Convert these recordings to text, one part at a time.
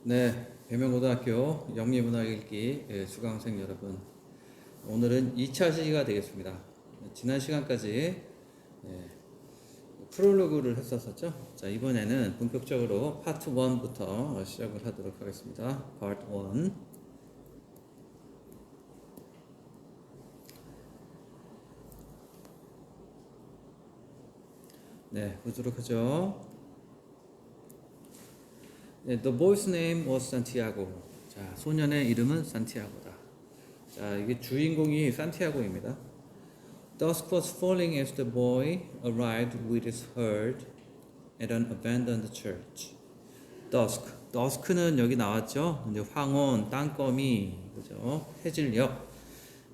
네, 배명고등학교 영미문학 읽기 수강생 여러분, 오늘은 2차 시기가 되겠습니다. 지난 시간까지 프롤로그를 했었죠. 자, 이번에는 본격적으로 파트 1부터 시작을 하도록 하겠습니다. 파트 1. 네, 보도록 하죠. 네, The boy's name was Santiago. 자, 소년의 이름은 산티아고다. 자, 이게 주인공이 산티아고입니다. Dusk was falling as the boy arrived with his herd at an abandoned church. dusk는 여기 나왔죠. 이제 황혼, 땅거미, 그죠? 해질녘.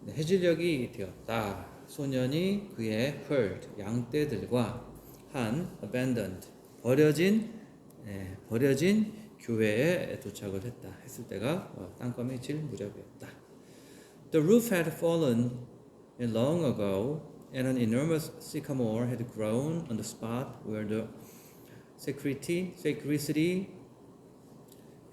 네, 해질녘이 되었다. 소년이 그의 herd, 양떼들과 한 abandoned, 버려진 교회에 도착을 했을 때가 땅거미질 무렵이었다. The roof had fallen long ago, and an enormous sycamore had grown on the spot where the sacristy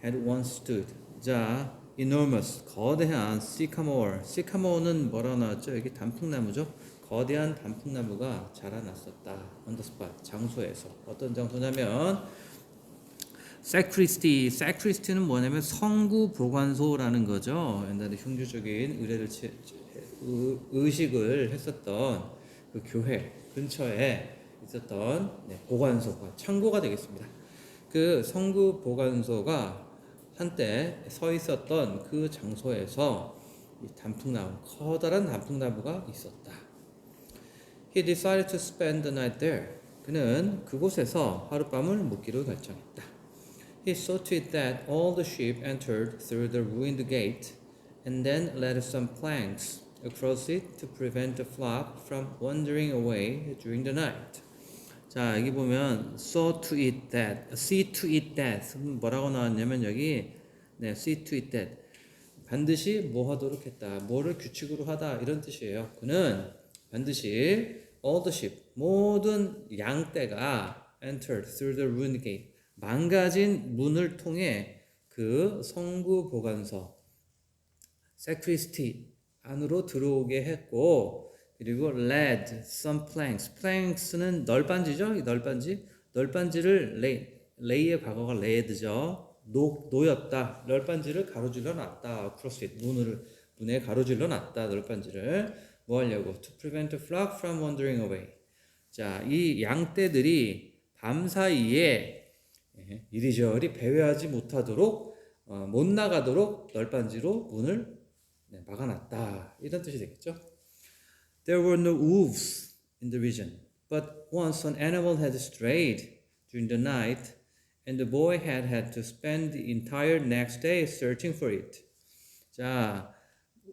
had once stood. 자, enormous, 거대한 sycamore는 뭐라고 나왔죠? 여기 단풍나무죠? 거대한 단풍나무가 자라났었다. on the spot, 장소에서. 어떤 장소냐면 sacristy는 뭐냐면 성구 보관소라는 거죠. 옛날에 흉주적인 의식을 했었던 그 교회 근처에 있었던 보관소가 창고가 되겠습니다. 그 성구 보관소가 한때 서 있었던 그 장소에서 이 단풍나무, 커다란 단풍나무가 있었다. He decided to spend the night there. 그는 그곳에서 하룻밤을 묵기로 결정했다. He saw to it that all the sheep entered through the ruined gate, and then laid some planks across it to prevent the flock from wandering away during the night. 자, 여기 보면 see to it that 뭐라고 나왔냐면 여기 see to it that 반드시 뭐 하도록 했다, 뭐를 규칙으로 하다 이런 뜻이에요. 그는 반드시 all the sheep, 모든 양떼가 entered through the ruined gate, 망가진 문을 통해 그 성구 보관소 sacristy 안으로 들어오게 했고, 그리고 led some planks는 널빤지죠. 이 널빤지를 lay의 과거가 layed죠. 놓였다. 널빤지를 가로질러 놨다. across it, 문에 가로질러 놨다. 널빤지를 뭐 하려고? to prevent the flock from wandering away. 자, 이 양떼들이 밤 사이에 이리저리 배회하지 못하도록 못 나가도록 널빤지로 문을 막아놨다. 이런 뜻이 되겠죠. There were no wolves in the region, but once an animal had strayed during the night, and the boy had to spend the entire next day searching for it. 자,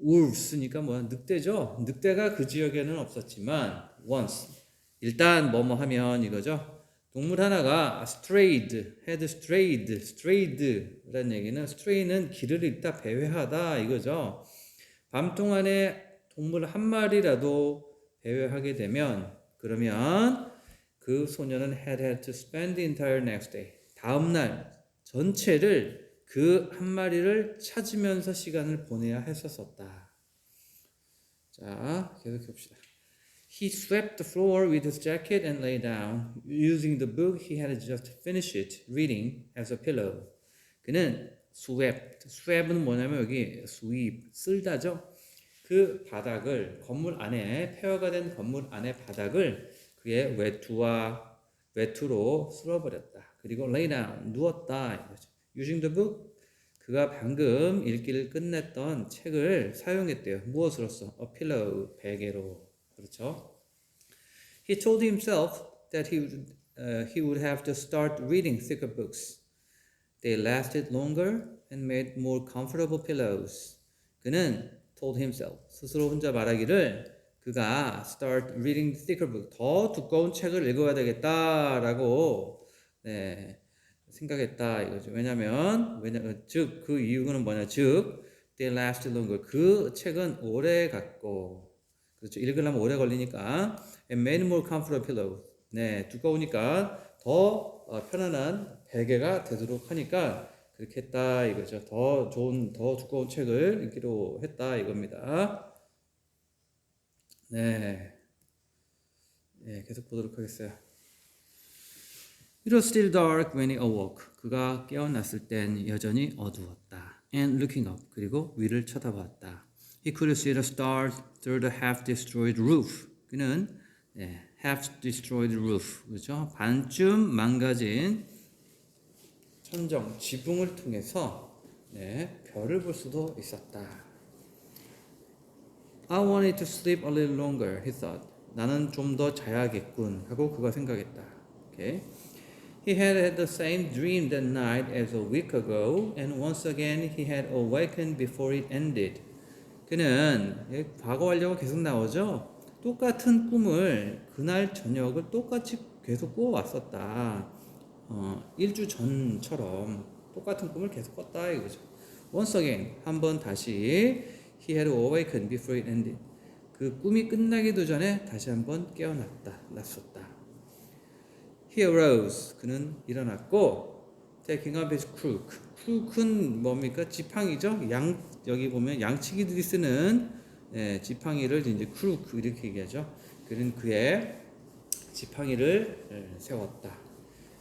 wolves니까 뭐야? 늑대죠. 늑대가 그 지역에는 없었지만 once, 일단 뭐뭐 하면 이거죠. 동물 하나가 had strayed라는 얘기는 stray는 길을 잃다, 배회하다 이거죠. 밤 동안에 동물 한 마리라도 배회하게 되면 그러면 그 소년은 had to spend the entire next day, 다음 날 전체를 그 한 마리를 찾으면서 시간을 보내야 했었다. 자, 계속해 봅시다. He swept the floor with his jacket and lay down, using the book he had just finished reading as a pillow. 그는 sweep은 뭐냐면 여기 sweep, 쓸다죠. 그 바닥을, 건물 안에, 폐허가 된 건물 안의 바닥을 그의 외투로 쓸어버렸다. 그리고 lay down, 누웠다. Using the book, 그가 방금 읽기를 끝냈던 책을 사용했대요. 무엇으로써? A pillow, 베개로. 그렇죠. He told himself that he would have to start reading thicker books. They lasted longer and made more comfortable pillows. 그는 told himself, 스스로 혼자 말하기를 그가 start reading thicker book, 더 두꺼운 책을 읽어야 되겠다라고 생각했다 이거죠. 왜냐면 즉 그 이유는 뭐냐? 즉 they lasted longer, 그 책은 오래 갔고, 그렇죠. 읽으려면 오래 걸리니까 and made more comfortable pillows. 두꺼우니까 더 편안한 베개가 되도록 하니까 그렇게 했다 이거죠. 더 좋은 더 두꺼운 책을 읽기로 했다 이겁니다. 네, 네 계속 보도록 하겠어요. It was still dark when he awoke. 그가 깨어났을 땐 여전히 어두웠다. And looking up. 그리고 위를 쳐다봤다. He could see the stars through the half-destroyed roof. 그는 half-destroyed roof, 그렇죠? 반쯤 망가진 천정, 지붕을 통해서 별을 볼 수도 있었다. I wanted to sleep a little longer, he thought. 나는 좀 더 자야겠군 하고 그가 생각했다. Okay. He had had the same dream that night as a week ago, and once again he had awakened before it ended. 그는 과거 완료가 계속 나오죠. 똑같은 꿈을 그날 저녁을 똑같이 계속 꾸어왔었다. 일주 전처럼 똑같은 꿈을 계속 꿨다 이거죠. Once again, 한 번 다시 he had awakened before it ended. 그 꿈이 끝나기도 전에 다시 한번 났었다. He arose. 그는 일어났고 taking up his crook. crook은 뭡니까? 지팡이죠. 여기 보면 양치기들이 쓰는 지팡이를 이제 crook 이렇게 얘기하죠. 그는 그의 지팡이를 세웠다.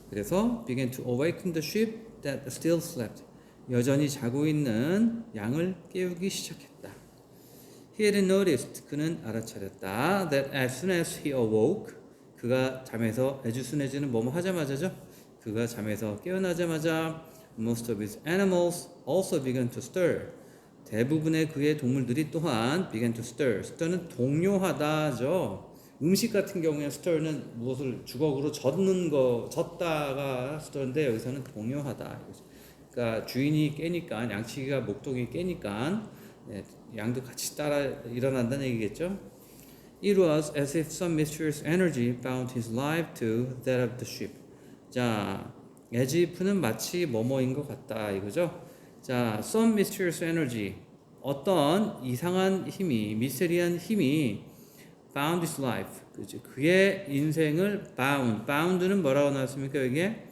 그래서 began to awaken the sheep that still slept. 여전히 자고 있는 양을 깨우기 시작했다. He had noticed. 그는 알아차렸다. That as soon as he awoke. 그가 잠에서 as soon as는 뭐뭐 하자마자죠. 그가 잠에서 깨어나자마자 most of his animals also began to stir. 대부분의 그의 동물들이 또한 began to stir. stir는 동요하다죠. 음식 같은 경우에 stir는 무엇을 주걱으로 젓다가 stir인데 여기서는 동요하다. 그러니까 주인이 깨니까 양치기가 목동이 깨니까 양도 같이 따라 일어난다는 얘기겠죠. It was as if some mysterious energy bound his life to that of the sheep. 자, 에지프는 마치 뭐뭐인 것 같다 이거죠. 자, some mysterious energy. 어떤 이상한 힘이, 미스테리한 힘이 bound his life. 그렇죠. 그의 인생을 bound는 뭐라고 나왔습니까 여기에?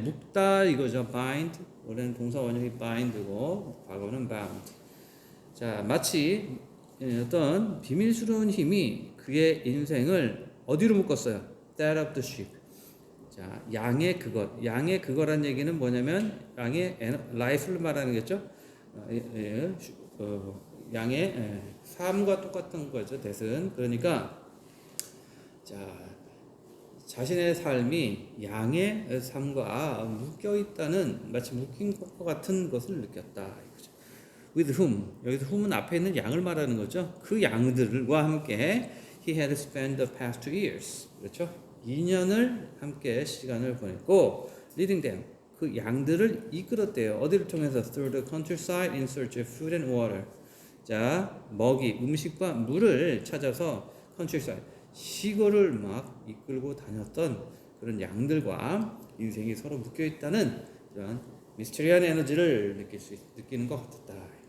묶다 이거죠. bind. 원래는 동사 원형이 bind고 과거는 bound. 자, 마치 어떤 비밀스러운 힘이 그의 인생을 어디로 묶었어요? That of the sheep. 자, 양의 그거란 얘기는 뭐냐면 양의 life를 말하는 거죠. 양의 삶과 똑같은 거죠. 대신 그러니까 자, 자신의 삶이 양의 삶과 묶여 있다는 마치 묶인 것과 같은 것을 느꼈다. With whom 여기서 whom은 앞에 있는 양을 말하는 거죠. 그 양들과 함께 he had spent the past 2 years. 그렇죠? 2년을 함께 시간을 보냈고 leading them 그 양들을 이끌었대요. 어디를 통해서 through the countryside in search of food and water. 자, 먹이, 음식과 물을 찾아서 countryside 시골을 막 이끌고 다녔던 그런 양들과 인생이 서로 묶여 있다는 그런 미스테리한 에너지를 느끼는 것 같았다.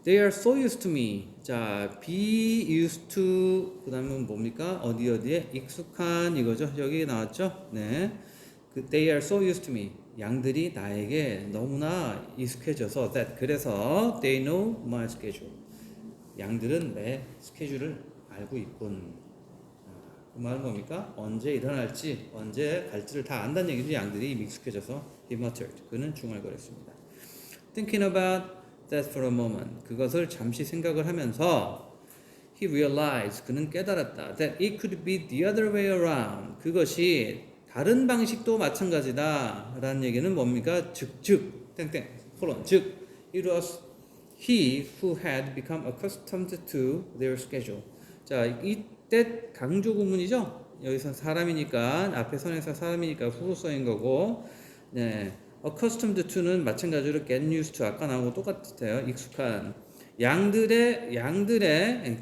They are so used to me. 자, be used to 그 다음은 뭡니까? 어디에 익숙한 이거죠. 여기 나왔죠? 네. They are so used to me. 양들이 나에게 너무나 익숙해져서 that 그래서 they know my schedule. 양들은 내 스케줄을 알고 있군. 그 말은 뭡니까? 언제 일어날지, 언제 갈지를 다 안다는 얘기죠. 양들이 익숙해져서 he muttered. 그는 중얼거렸습니다. Thinking about that for a moment. 그것을 잠시 생각을 하면서 he realized. 그는 깨달았다. That it could be the other way around. 그것이 다른 방식도 마찬가지다. 라는 얘기는 뭡니까? 즉, it was he who had become accustomed to their schedule. 자, 이때 강조 구문이죠. 여기서 사람이니까 앞에 선에서 사람이니까 후로 써인 거고, 네, accustomed to는 마찬가지로 get used to 아까 나온 거 똑같아요. 익숙한 양들의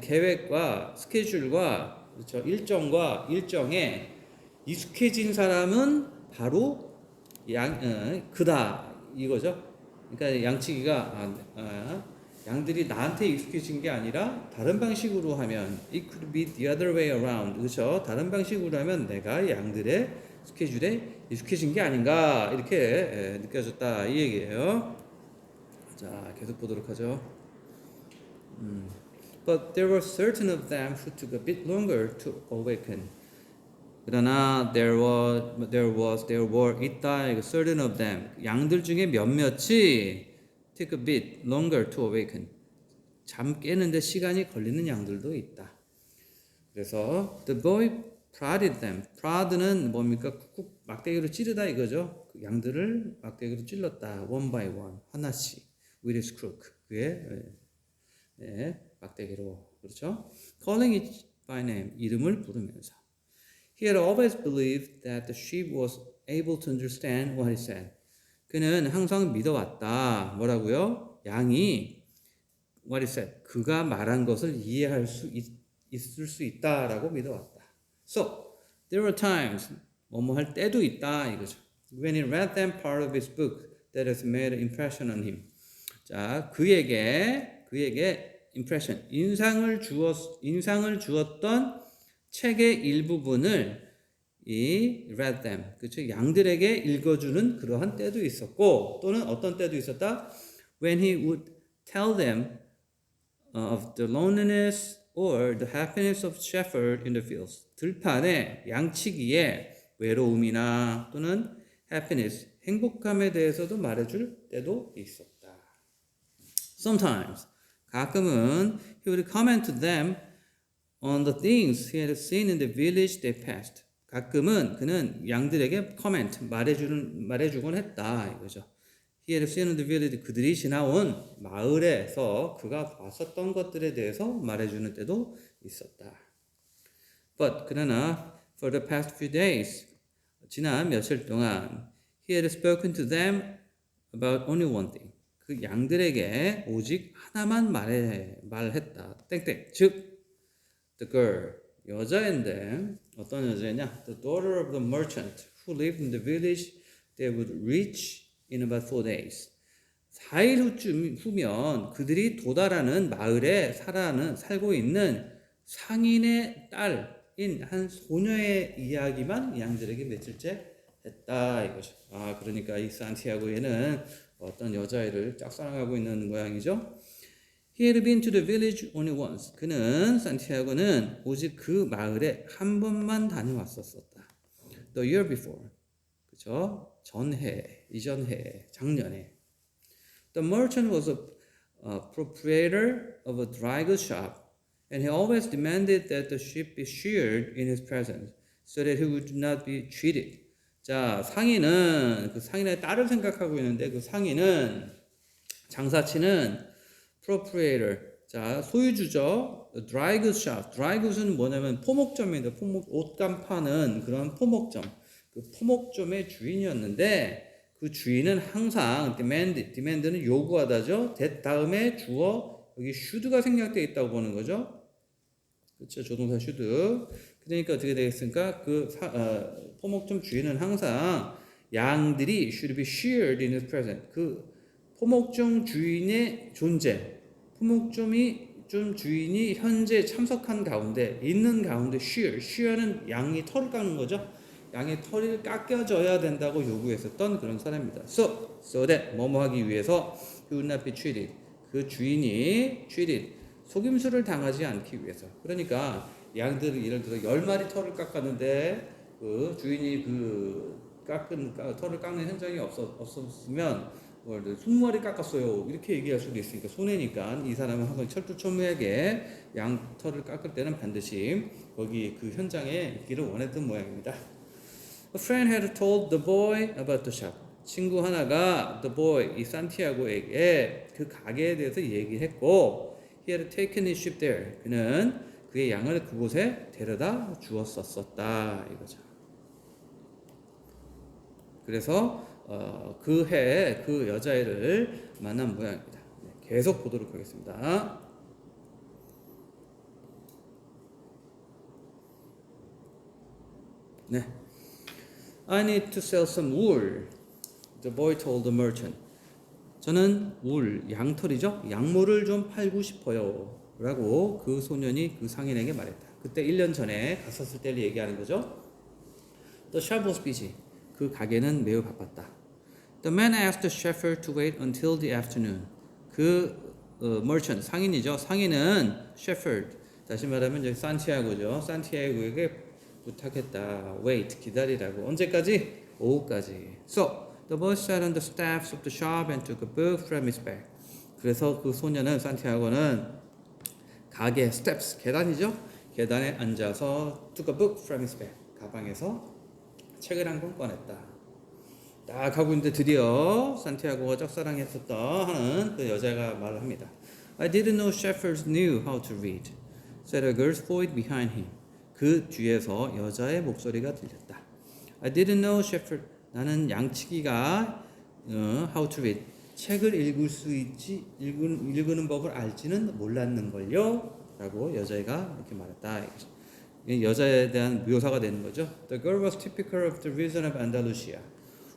계획과 스케줄과 그렇죠. 일정에 익숙해진 사람은 바로 그다 이거죠. 그러니까 양치기가 양들이 나한테 익숙해진 게 아니라 다른 방식으로 하면 it could be the other way around. 그렇죠? 다른 방식으로 하면 내가 양들의 스케줄에 익숙해진 게 아닌가 이렇게 느껴졌다 이 얘기예요. 자, 계속 보도록 하죠. But there were certain of them who took a bit longer to awaken. 그러나 there were 있다. certain of them 양들 중에 몇몇이 took a bit longer to awaken. 잠 깨는데 시간이 걸리는 양들도 있다. 그래서 the boy prodded them. prod는 뭡니까? 쿡쿡 막대기로 찌르다 이거죠. 그 양들을 막대기로 찔렀다. one by one 하나씩 with his crook. 그의 막대기로 그렇죠. calling it by name 이름을 부르면서. He had always believed that the sheep was able to understand what he said. 그는 항상 믿어왔다. 뭐라고요? 양이 what he said. 그가 말한 것을 이해할 수 있을 수 있다라고 믿어왔다. So there were times 뭐뭐 할 때도 있다 이거죠. When he read them part of his book that has made an impression on him. 자, 그에게 impression 인상을 주었던 책의 일부분을 이 read them 그렇죠 양들에게 읽어주는 그러한 때도 있었고 또는 어떤 때도 있었다. When he would tell them of the loneliness or the happiness of shepherd in the fields 들판에 양치기에 외로움이나 또는 happiness 행복함에 대해서도 말해줄 때도 있었다. Sometimes 가끔은 he would comment to them on the things he had seen in the village they passed. 가끔은 그는 양들에게 comment 말해주곤 했다 이거죠. He had seen in the village 그들이 지나온 마을에서 그가 봤었던 것들에 대해서 말해주는 때도 있었다. But 그러나 for the past few days 지난 며칠 동안 he had spoken to them about only one thing. 그 양들에게 오직 하나만 말했다. 땡땡 즉 the girl 여자인데 어떤 여자냐? The daughter of the merchant who lived in the village they would reach in about 4 days. 4일 후면 그들이 도달하는 마을에 살고 있는 상인의 딸인 한 소녀의 이야기만 양들에게 며칠째 했다 이거죠. 아 그러니까 이 산티아고에는 어떤 여자애를 짝사랑하고 있는 모양이죠. He had been to the village only once. 그는 산티아고는 오직 그 마을에 한 번만 다녀왔었다. The year before. 그죠? 이전해, 작년에. The merchant was a proprietor of a dry goods shop, and he always demanded that the sheep be sheared in his presence, so that he would not be cheated. 자, 상인은 그 상인의 딸을 생각하고 있는데 그 상인은 장사치는 proprietor, 자 소유주죠. dry goods shop, dry goods는 뭐냐면 포목점인데 옷감 파는 그런 포목점. 그 포목점의 주인이었는데 그 주인은 항상 demand는 요구하다죠. that 다음에 주어 여기 should가 생략되어 있다고 보는 거죠. 그렇죠. 조동사 should. 그러니까 어떻게 되겠습니까? 그 포목점 주인은 항상 양들이 should be sheared in his presence. 그 포목점 주인의 존재, 포목점 주인이 현재 참석한 가운데 있는 가운데 shear는 양이 털을 깎는 거죠. 양의 털이 깎여져야 된다고 요구했었던 그런 사람입니다. So that 뭐뭐 하기 위해서 he would not be cheated. 그 주인이 cheated 속임수를 당하지 않기 위해서. 그러니까 양들을 예를 들어 10마리 털을 깎았는데 그 주인이 그 털을 깎는 현장이 없었으면 20마리 깎았어요. 이렇게 얘기할 수도 있으니까 손해니까 이 사람은 항상 철두철미하게 양 털을 깎을 때는 반드시 거기 그 현장에 있기를 원했던 모양입니다. A friend had told the boy about the shop. 친구 하나가 the boy 이 산티아고에게 그 가게에 대해서 얘기했고 he had taken his sheep there. 그는 그의 양을 그곳에 데려다 주었었다 이거죠. 그래서 그 해에 그 여자애를 만난 모양입니다. 계속 보도록 하겠습니다. 네. I need to sell some wool. The boy told the merchant. 저는 울, 양털이죠. 양모를 좀 팔고 싶어요. 라고 그 소년이 그 상인에게 말했다. 그때 1년 전에 갔었을 때를 얘기하는 거죠. The shop was busy. 그 가게는 매우 바빴다. The man asked the chauffeur to wait until the afternoon. 그 merchant 상인이죠. 상인은 shepherd. 다시 말하면 여기 산티아고죠. 산티아고에게 부탁했다. Wait 기다리라고. 언제까지? 오후까지. So the boy sat on the steps of the shop and took a book from his bag. 그래서 그 소녀는 산티아고는 가게 steps 계단이죠. 계단에 앉아서 took a book from his bag. 가방에서 책을 한 권 꺼냈다. 딱 하고 있는데 드디어 산티아고가 짝사랑했었다 하는 그 여자가 말을 합니다. I didn't know shepherds knew how to read, said a girl's voice behind him. 그 뒤에서 여자의 목소리가 들렸다. I didn't know shepherd. 나는 양치기가 how to read. 책을 읽을 수 있지 읽는 법을 알지는 몰랐는걸요. 라고 여자애가 이렇게 말했다. 여자에 대한 묘사가 되는 거죠. The girl was typical of the region of Andalusia,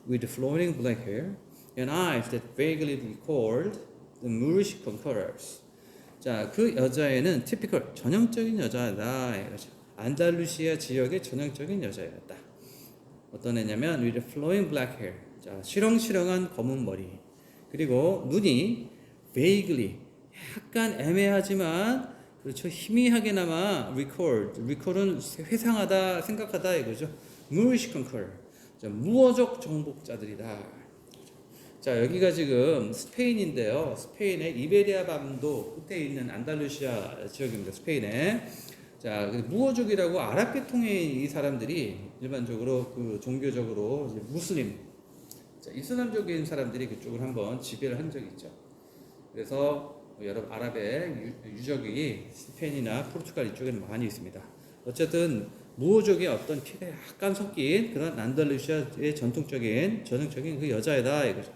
with flowing black hair and eyes that vaguely recalled the Moorish conquerors. 자, 그 여자애는 typical, 전형적인 여자다. 안달루시아 지역의 전형적인 여자였다. 어떤 애냐면 with flowing black hair. 자, 시렁시렁한 검은 머리. 그리고 눈이 vaguely, 약간 애매하지만 그렇죠. 희미하게나마 recall은 회상하다, 생각하다 이거죠. Moorish conqueror. 자, 무어적 정복자들이다. 자, 여기가 지금 스페인인데요. 스페인의 이베리아 반도 끝에 있는 안달루시아 지역입니다. 스페인에. 자, 무어족이라고 아랍 계통의 이 사람들이 일반적으로 그 종교적으로 이제 무슬림, 자, 이슬람적인 사람들이 그쪽을 한번 지배를 한 적이 있죠. 그래서 여러 아랍의 유적이 스페인이나 포르투갈 이쪽에는 많이 있습니다. 어쨌든 무어족의 어떤 피가 약간 섞인 그런 안달루시아의 전통적인 그 여자애다 이거죠.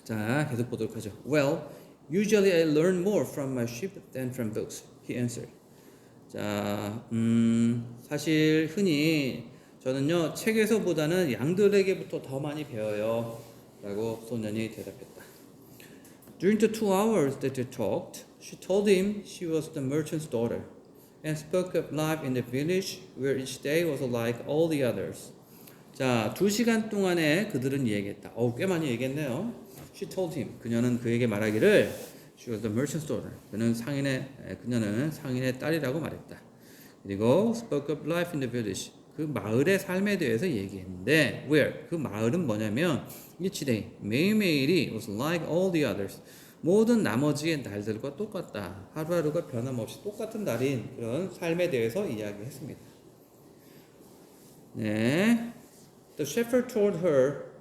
자, 계속 보도록 하죠. Well, usually I learn more from my sheep than from books, he answered. 자, 사실 흔히 저는요 책에서보다는 양들에게부터 더 많이 배워요. 라고 소년이 대답했다. During the 2 hours that they talked, she told him she was the merchant's daughter and spoke of life in the village where each day was like all the others. 자, 2시간 동안에 그들은 얘기했다. 꽤 많이 얘기했네요. She told him, 그녀는 그에게 말하기를 she was the merchant's daughter. 그녀는 상인의 딸이라고 말했다. 그리고 spoke of life in the village. 그 마을의 삶에 대해서 얘기했는데 where? 그 마을은 뭐냐면 each day, 매일매일이 was like all the others. 모든 나머지의 날들과 똑같다. 하루하루가 변함없이 똑같은 날인 그런 삶에 대해서 이야기했습니다. 네. The shepherd told her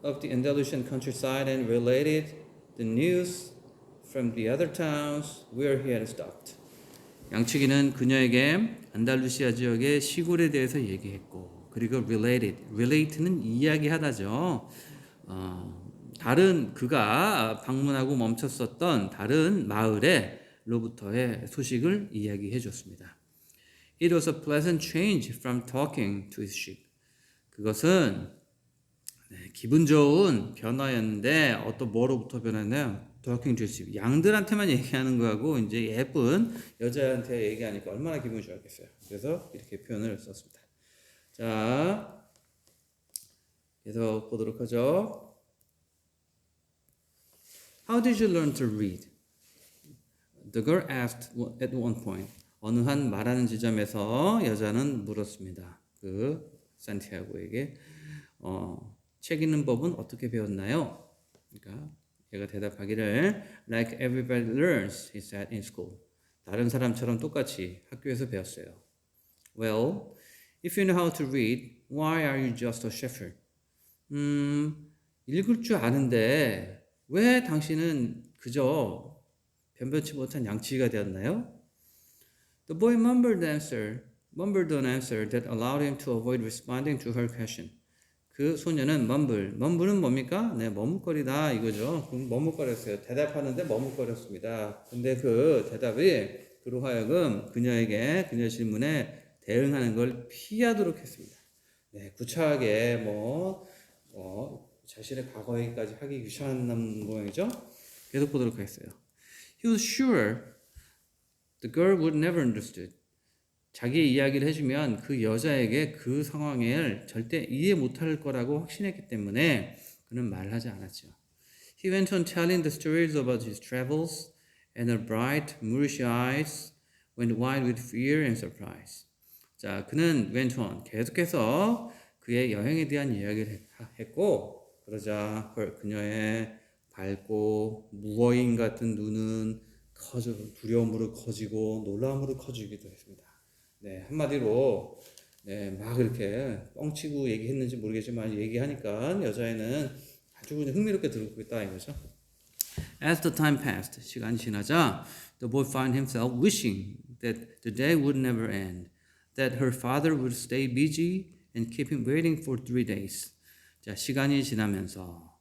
of the Andalusian countryside and related the news from the other towns where he had stopped. 양치기는 그녀에게 안달루시아 지역의 시골에 대해서 얘기했고, 그리고 relate는 이야기하다죠. 다른 그가 방문하고 멈췄었던 다른 마을에로부터의 소식을 이야기해 줬습니다. It was a pleasant change from talking to his sheep. 그것은 기분 좋은 변화였는데 어떤 뭐로부터 변했나요? talking to his sheep. 양들한테만 얘기하는 거하고 이제 예쁜 여자한테 얘기하니까 얼마나 기분이 좋았겠어요. 그래서 이렇게 표현을 썼습니다. 자, 계속 보도록 하죠. How did you learn to read? The girl asked at one point. 어느 한 말하는 지점에서 여자는 물었습니다. 그 산티아고에게 책 읽는 법은 어떻게 배웠나요? 그러니까 얘가 대답하기를 Like everybody learns, he said in school. 다른 사람처럼 똑같이 학교에서 배웠어요. Well, if you know how to read, why are you just a shepherd? 읽을 줄 아는데 왜 당신은 그저 변변치 못한 양치기가 되었나요? The boy mumbled an answer that allowed him to avoid responding to her question. 그 소녀는 mumble,는 뭡니까? 네, 머뭇거리다 이거죠. 그럼 머뭇거렸어요. 대답하는데 머뭇거렸습니다. 근데 그 대답이 그로 하여금 그녀의 질문에 대응하는 걸 피하도록 했습니다. 네, 구차하게 자신의 과거 얘기까지 하기 귀찮은 모양이죠. 계속 보도록 하겠어요. He was sure the girl would never understood. 자기의 이야기를 해주면 그 여자에게 그 상황을 절대 이해 못할 거라고 확신했기 때문에 그는 말을 하지 않았죠. He went on telling the stories about his travels, and her bright, moorish eyes went wide with fear and surprise. 자, 그는 went on 계속해서 그의 여행에 대한 이야기를 했고, 그러자 그녀의 밝고 무어인 같은 눈은 두려움으로 커지고 놀라움으로 커지기도 했습니다. 네, 한마디로 네, 막 이렇게 뻥치고 얘기했는지 모르겠지만 얘기하니까 여자애는 아주 그냥 흥미롭게 듣고 있다 이거죠. As the time passed, 시간이 지나자 the boy found himself wishing that the day would never end, that her father would stay busy and keep him waiting for 3 days. 자, 시간이 지나면서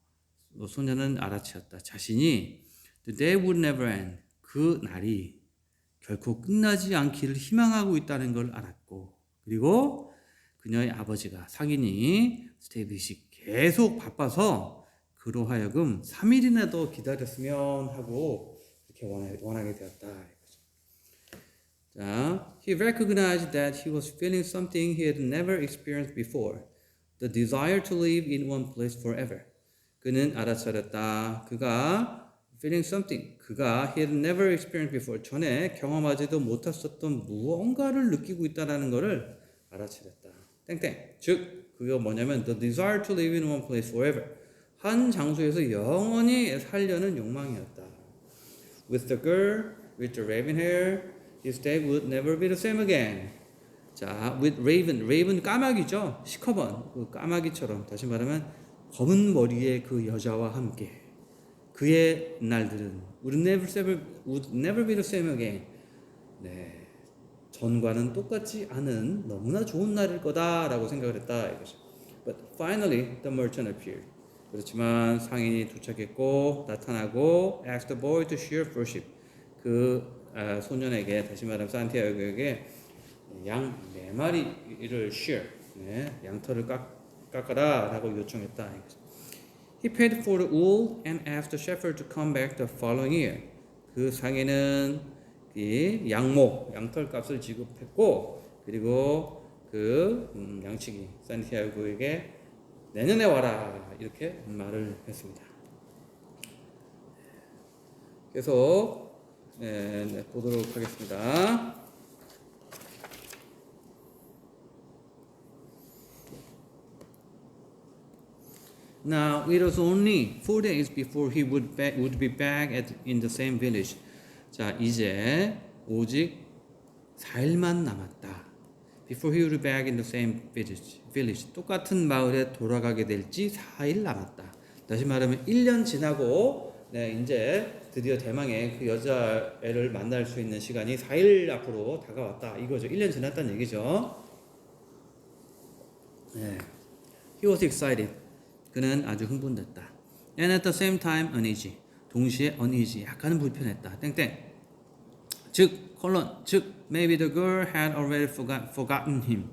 소녀는 알아채었다. 자신이 the day would never end, 그 날이 결코 끝나지 않기를 희망하고 있다는 걸 알았고, 그리고 그녀의 아버지가 상인이 stay busy 계속 바빠서 그로 하여금 3일이나 더 기다렸으면 하고 이렇게 원하게 되었다. 자, he recognized that he was feeling something he had never experienced before, the desire to live in one place forever. 그는 알아차렸다. 그가 feeling something, 그가 he had never experienced before, 전에 경험하지도 못했었던 무언가를 느끼고 있다는 것을 알아차렸다. 땡땡. 즉, 그게 뭐냐면 the desire to live in one place forever. 한 장소에서 영원히 살려는 욕망이었다. With the girl, with the raven hair, his day would never be the same again. 자, with raven, raven 까마귀죠. 시커먼 그 까마귀처럼, 다시 말하면 검은 머리의 그 여자와 함께 그의 날들은 would never be the same again. 네, 전과는 똑같지 않은 너무나 좋은 날일 거다라고 생각을 했다 이거죠. But finally, the merchant appeared. 그렇지만 상인이 도착했고 나타나고 asked the boy to shear for sheep. 그 소년에게, 다시 말하면 산티아고에게 양 4마리를 shear, 네, 양털을 깎아라라고 요청했다 이거죠. He paid for the wool and asked the shepherd to come back the following year. 그 상인은 이 양털 값을 지급했고, 그리고 그 양치기 산티아고에게 내년에 와라 이렇게 말을 했습니다. 계속 보도록 하겠습니다. Now it was only 4 days before he would be back in the same village. 자, 이제 오직 4일만 남았다. Before he would be back in the same village. 똑같은 마을에 돌아가게 될지 4일 남았다. 다시 말하면 1년 지나고 네, 이제 드디어 대망의 그 여자애를 만날 수 있는 시간이 4일 앞으로 다가왔다. 이거죠. 1년 지났다는 얘기죠. 네. He was excited. 그는 아주 흥분됐다. And at the same time uneasy. 동시에 uneasy. 약간은 불편했다. 땡땡. 즉, maybe the girl had already forgotten him.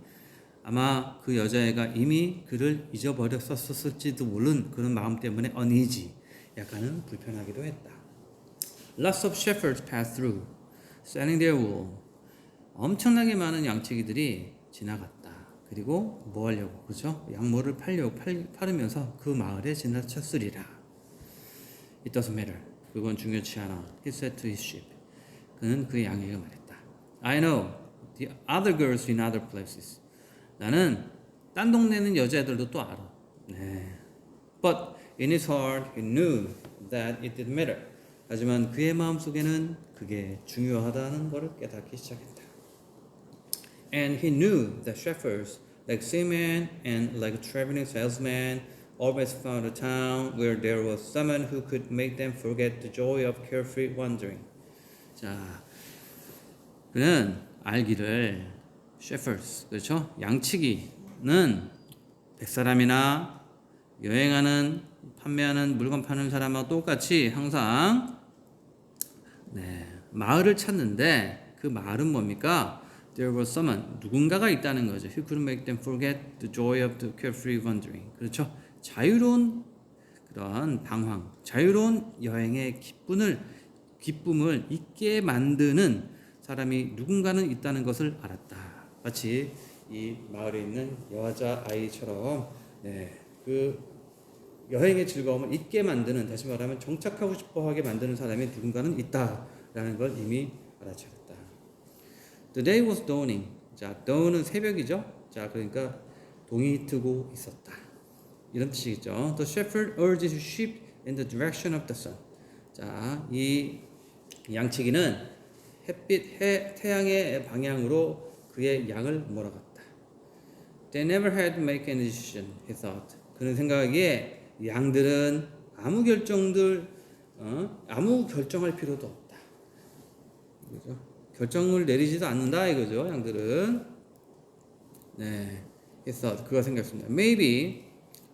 아마 그 여자애가 이미 그를 잊어버렸었을지도 모르는 그런 마음 때문에 uneasy. 약간은 불편하기도 했다. Lots of shepherds passed through, selling their wool. 엄청나게 많은 양치기들이 지나갔다. 그리고 뭐 하려고, 그죠? 양모를 팔으면서 그 마을에 지나쳤으리라. It doesn't matter. 그건 중요치 않아. He said to his sheep. 그는 그 양에게 말했다. I know the other girls in other places. 나는 딴 동네는 여자애들도 또 알아. 네. But in his heart he knew that it didn't matter. 하지만 그의 마음속에는 그게 중요하다는 것을 깨닫기 시작했다. And he knew that shepherds, like seamen and like traveling salesmen, always found a town where there was someone who could make them forget the joy of carefree wandering. 자, 그는 알기를 shepherds, 그렇죠? 양치기는 백사람이나 여행하는 판매하는 물건 파는 사람하고 똑같이 항상 마을을 찾는데 그 마을은 뭡니까? There was someone, 누군가가 있다는 거죠. Who could make them forget the joy of the carefree wandering. 그렇죠? 자유로운 그런 방황, 자유로운 여행의 기쁨을 잊게 만드는 사람이 누군가는 있다는 것을 알았다. 마치 이 마을에 있는 여자 아이처럼 그 여행의 즐거움을 잊게 만드는, 다시 말하면 정착하고 싶어하게 만드는 사람이 누군가는 있다라는 걸 이미 알아차렸다. The day was dawning. 자, dawn은 새벽이죠. 자, 그러니까 동이 트고 있었다. 이런 뜻이겠죠. The shepherd urged his sheep in the direction of the sun. 자, 이 양치기는 태양의 방향으로 그의 양을 몰아갔다. They never had to make any decision, he thought. 그는 생각하기에 양들은 아무 결정할 필요도 없다. 그죠? 결정을 내리지도 않는다 이거죠. 양들은. 네, he thought. 그가 생각했습니다. Maybe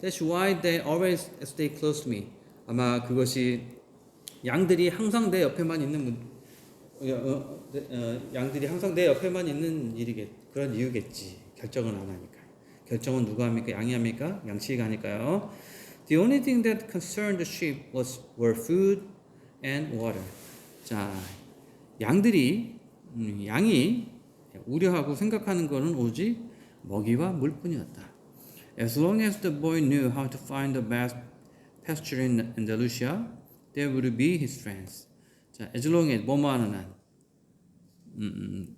that's why they always stay close to me. 아마 그것이 양들이 항상 내 옆에만 있는 양들이 항상 내 옆에만 있는 그런 이유겠지. 결정을 안 하니까. 결정은 누가 합니까? 양이 합니까? 양치기가 하니까요. The only thing that concerned the sheep were food and water. 자, 양이 우려하고 생각하는 것은 오직 먹이와 물뿐이었다. As long as the boy knew how to find the best pasture in Andalusia, they would be his friends. 자, as long as 뭐뭐 하는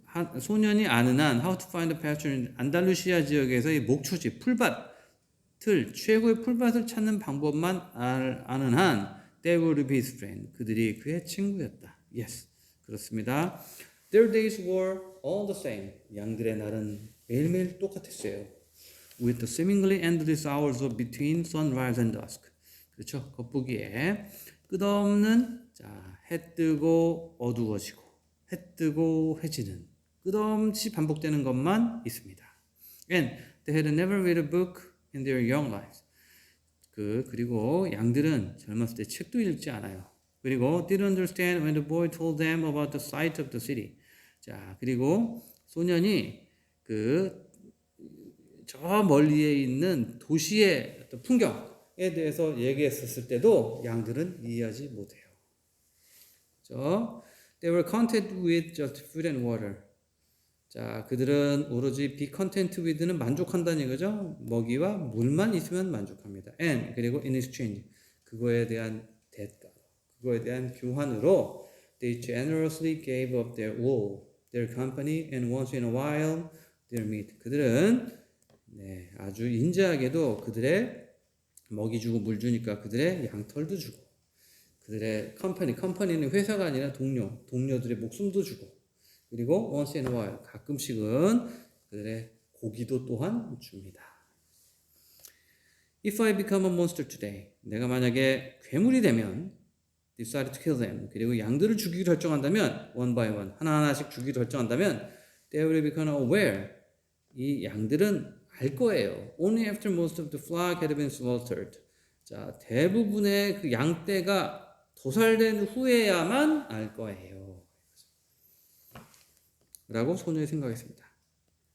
한 소년이 아는 한 how to find the pasture in 안달루시아 지역에서의 목초지 풀밭을 최고의 풀밭을 찾는 방법만 아는 한 they would be his friend. 그들이 그의 친구였다. Yes, 그렇습니다. Their days were all the same. 양들의 날은 매일매일 똑같았어요. With the seemingly endless hours of between sunrise and dusk. 그렇죠. 겉보기에 끝없는 해 뜨고 어두워지고 해 뜨고 해지는 끝없이 반복되는 것만 있습니다. And they had never read a book in their young lives. 그리고 양들은 젊었을 때 책도 읽지 않아요. 그리고 didn't understand when the boy told them about the sight of the city. 자, 그리고 소년이 저 멀리에 있는 도시의 어떤 풍경에 대해서 얘기했었을 때도 양들은 이해하지 못해요. 그렇죠? They were content with just food and water. 자, 그들은 오로지 be content with는 만족한다는 이거죠. 먹이와 물만 있으면 만족합니다. And 그리고 in exchange 그거에 대한 대가, 그거에 대한 교환으로 they generously gave up their wool, their company, and once in a while their meat. 그들은 아주 인자하게도 그들의 먹이 주고 물 주니까 그들의 양털도 주고, 그들의 컴퍼니는 회사가 아니라 동료들의 목숨도 주고, 그리고 once in a while 가끔씩은 그들의 고기도 또한 줍니다. If I become a monster today, 내가 만약에 괴물이 되면 decide to kill them, 그리고 양들을 죽이기로 결정한다면 one by one 하나하나씩 죽이기로 결정한다면 they will become aware, 이 양들은 알 거예요. Only after most of the flock had been slaughtered. 자, 대부분의 그 양떼가 도살된 후에야만 알 거예요. 라고 소년이 생각했습니다.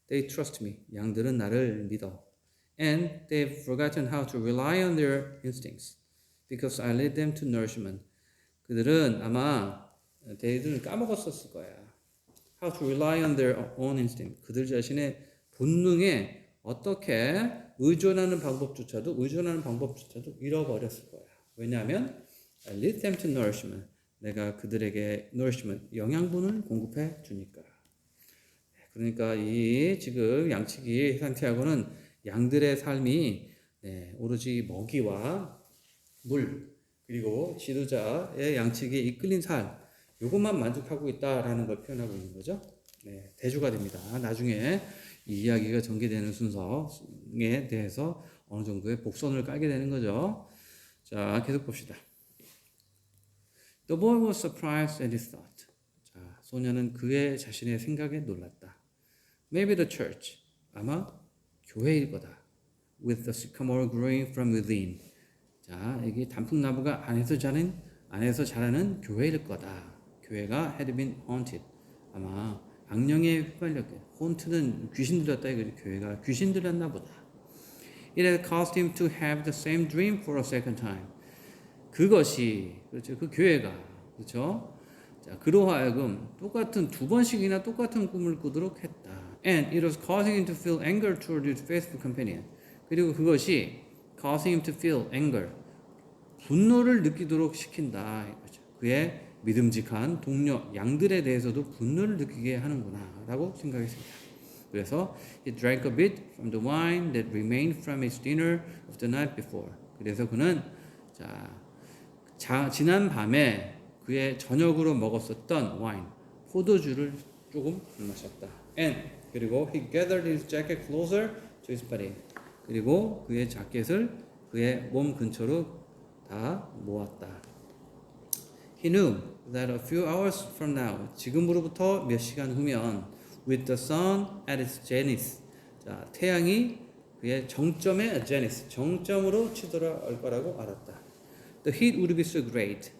They trust me. 양들은 나를 믿어. And they've forgotten how to rely on their instincts because I led them to nourishment. 그들은 아마 걔들은 까먹었었을 거야. How to rely on their own instinct. 그들 자신의 본능에 어떻게 의존하는 방법조차도 잃어버렸을 거야. 왜냐하면 I lead them to nourishment. 내가 그들에게 nourishment, 영양분을 공급해 주니까. 그러니까 이 지금 양치기 상태하고는 양들의 삶이 오로지 먹이와 물 그리고 지도자의 양치기에 이끌린 삶, 이것만 만족하고 있다라는 걸 표현하고 있는 거죠. 대조가 됩니다. 나중에 이 이야기가 전개되는 순서에 대해서 어느 정도의 복선을 깔게 되는 거죠. 자, 계속 봅시다. The boy was surprised at his thought. 자, 소년은 그의 자신의 생각에 놀랐다. Maybe the church. 아마 교회일 거다. With the sycamore growing from within. 자, 이게 단풍나무가 안에서 자라는 교회일 거다. 교회가 had been haunted. 아마 악령에 휘말렸게. haun트는 귀신 들렸다 이거지. 교회가 귀신 들렸나 보다. It had caused him to have the same dream for a second time. 그것이 그렇죠. 그 교회가 그렇죠. 자, 그로 하여금 두 번씩이나 똑같은 꿈을 꾸도록 했다. And it was causing him to feel anger toward his faithful companion. 그리고 그것이 causing him to feel anger. 분노를 느끼도록 시킨다. 이거죠. 그의 믿음직한 동료 양들에 대해서도 분노를 느끼게 하는구나라고 생각했습니다. 그래서 he drank a bit from the wine that remained from his dinner of the night before. 그래서 그는 지난 밤에 그의 저녁으로 먹었었던 와인, 포도주를 조금 마셨다. And 그리고 he gathered his jacket closer to his body. 그리고 그의 자켓을 그의 몸 근처로 다 모았다. He knew that a few hours from now, 지금으로부터 몇 시간 후면, with the sun at its zenith, 태양이 그의 정점에 zenith, 정점으로 치돌아올 거라고 알았다. The heat would be so great.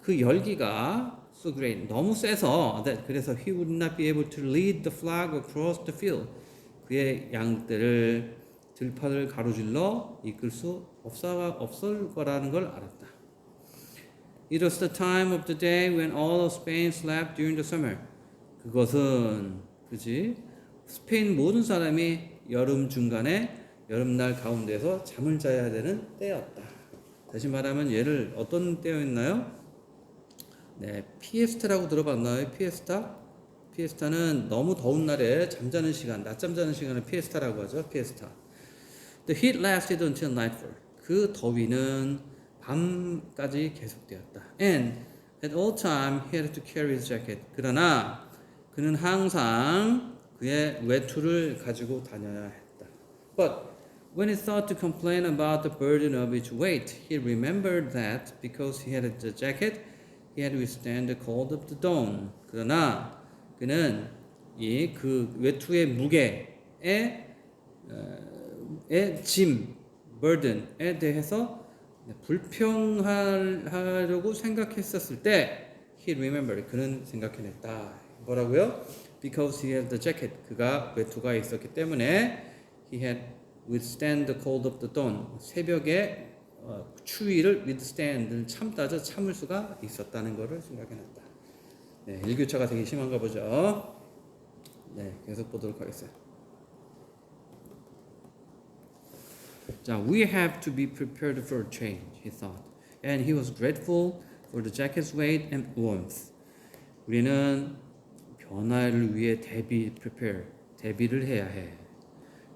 그 열기가 so great, 너무 세서 that 그래서 he would not be able to lead the flock across the field. 그의 양들을 들판을 가로질러 이끌 수 없을 거라는 걸 알았다. It was the time of the day when all of Spain slept during the summer. 그것은 스페인 모든 사람이 여름 중간에 여름날 가운데서 잠을 자야 되는 때였다. 다시 말하면 얘를 어떤 때였나요? 네, 피에스타라고 들어봤나요? 피에스타? 피에스타는 너무 더운 날에 잠자는 시간, 낮잠 자는 시간을 피에스타라고 하죠. 피에스타. The heat lasted until nightfall. 그 더위는 밤까지 계속되었다. And at all time he had to carry his jacket. 그러나 그는 항상 그의 외투를 가지고 다녀야 했다. But when he thought to complain about the burden of its weight, he remembered that because he had the jacket, he had to withstand the cold of the dawn. 그러나 그는 그 외투의 무게에 짐, burden에 대해서 불평하려고 생각했었을 때 he remembered, 그는 생각해냈다. 뭐라고요? Because he had the jacket, 그가 외투가 있었기 때문에 he had withstand the cold of the dawn, 새벽에 추위를 withstand를 참을 수가 있었다는 것을 생각해냈다. 네, 일교차가 되게 심한가 보죠. 네, 계속 보도록 하겠습니다. 자, we have to be prepared for change, he thought. And he was grateful for the jacket's weight and warmth. 우리는 변화를 위해 대비를 해야 해.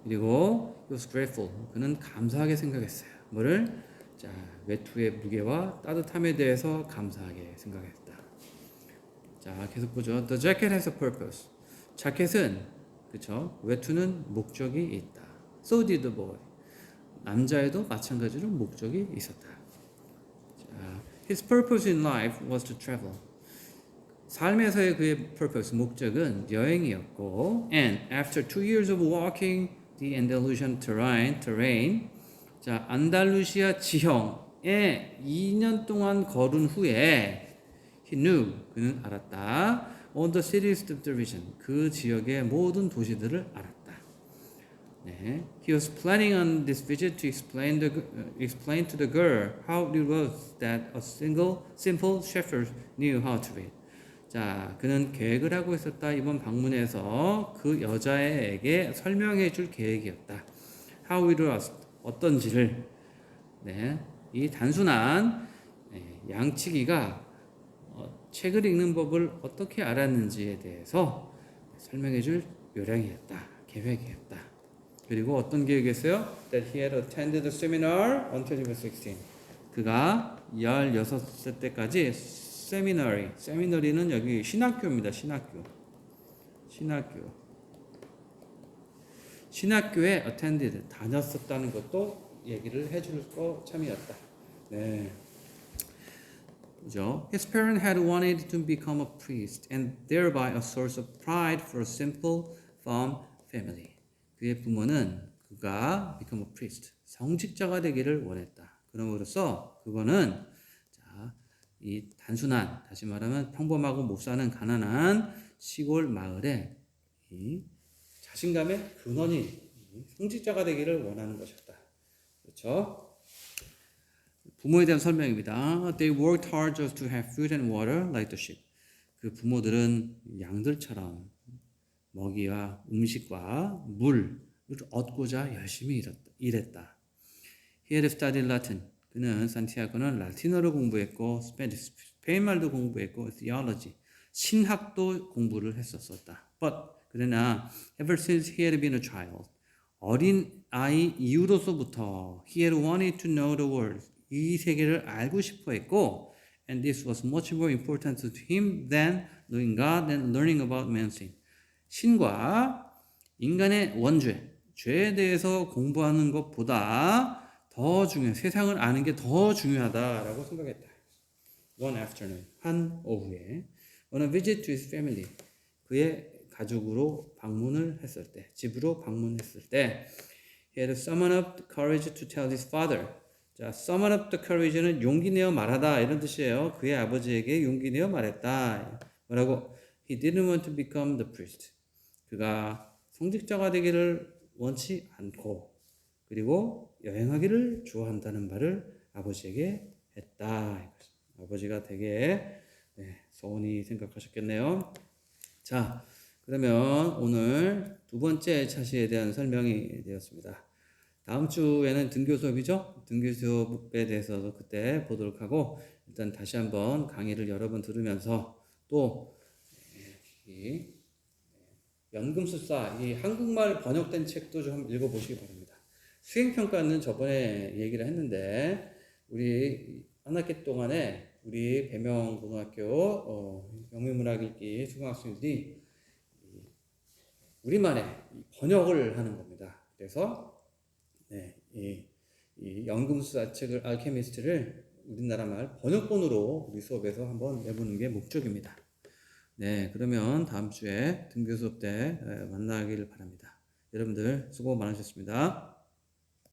그리고 he was grateful. 그는 감사하게 생각했어요. 뭐를? 자, 외투의 무게와 따뜻함에 대해서 감사하게 생각했다. 자, 계속 보죠. The jacket has a purpose. 자켓은, 그쵸? 외투는 목적이 있다. So did the boy. 남자에도 마찬가지로 목적이 있었다. 자, his purpose in life was to travel. 삶에서의 그의 purpose, 목적은 여행이었고, and after 2 years of walking the Andalusian terrain, 자, 안달루시아 지형에 2년 동안 걸은 후에 he knew, 그는 알았다. all the cities of the region, 그 지역의 모든 도시들을 알았다. 네. He was planning on this visit to explain to the girl how it was that a simple shepherd knew how to read. 자, 그는 계획을 하고 있었다. 이번 방문에서 그 여자에게 설명해 줄 계획이었다. How it was, 어떤지를. 네. 이 단순한 양치기가 책을 읽는 법을 어떻게 알았는지에 대해서 설명해 줄 요량이었다. 계획이었다. 그리고 어떤 계획이었어요? That he had attended the seminar until he was 16. 그가 16살 때까지 세미너리는 여기 신학교입니다. 신학교에 attended, 다녔었다는 것도 얘기를 해줄 거 참이었다. 네. 그죠? His parents had wanted to become a priest and thereby a source of pride for a simple farm family. 그의 부모는 그가 become a priest, 성직자가 되기를 원했다. 그럼으로써 그거는 이 단순한, 다시 말하면 평범하고 못 사는 가난한 시골 마을에 이 자신감의 근원이 성직자가 되기를 원하는 것이었다. 그렇죠? 부모에 대한 설명입니다. They worked hard just to have food and water like the sheep. 그 부모들은 양들처럼 먹이와 음식과 물을 얻고자 열심히 일했다. He had studied Latin. 그는 산티아고는 라틴어를 공부했고 스페인말도 공부했고 theology, 신학도 공부를 했었었다. But 그러나 ever since he had been a child, 어린 아이 이후로서부터 he had wanted to know the world, 이 세계를 알고 싶어 했고 and this was much more important to him than knowing God and learning about man's sin. 신과 인간의 원죄, 죄에 대해서 공부하는 것보다 더 세상을 아는 게 더 중요하다라고 생각했다. One afternoon, 한 오후에 on a visit to his family, 그의 가족으로 방문을 했을 때, 집으로 방문했을 때 he had summoned up the courage to tell his father. 자, summon up the courage는 용기 내어 말하다 이런 뜻이에요. 그의 아버지에게 용기 내어 말했다. 뭐라고? He didn't want to become the priest. 그가 성직자가 되기를 원치 않고 그리고 여행하기를 좋아한다는 말을 아버지에게 했다. 아버지가 되게 서운히 생각하셨겠네요. 자, 그러면 오늘 두 번째 차시에 대한 설명이 되었습니다. 다음 주에는 등교 수업이죠. 등교 수업에 대해서 그때 보도록 하고 일단 다시 한번 강의를 여러 번 들으면서 또 이 연금술사 이 한국말 번역된 책도 좀 읽어보시기 바랍니다. 수행평가는 저번에 얘기를 했는데 우리 한 학기 동안에 우리 배명고등학교 영문문학 읽기 수강학생들이 우리만의 번역을 하는 겁니다. 그래서 이 연금술사 책을 알케미스트를 우리나라 말 번역본으로 우리 수업에서 한번 내보는 게 목적입니다. 네, 그러면 다음 주에 등교 수업 때 만나기를 바랍니다. 여러분들 수고 많으셨습니다.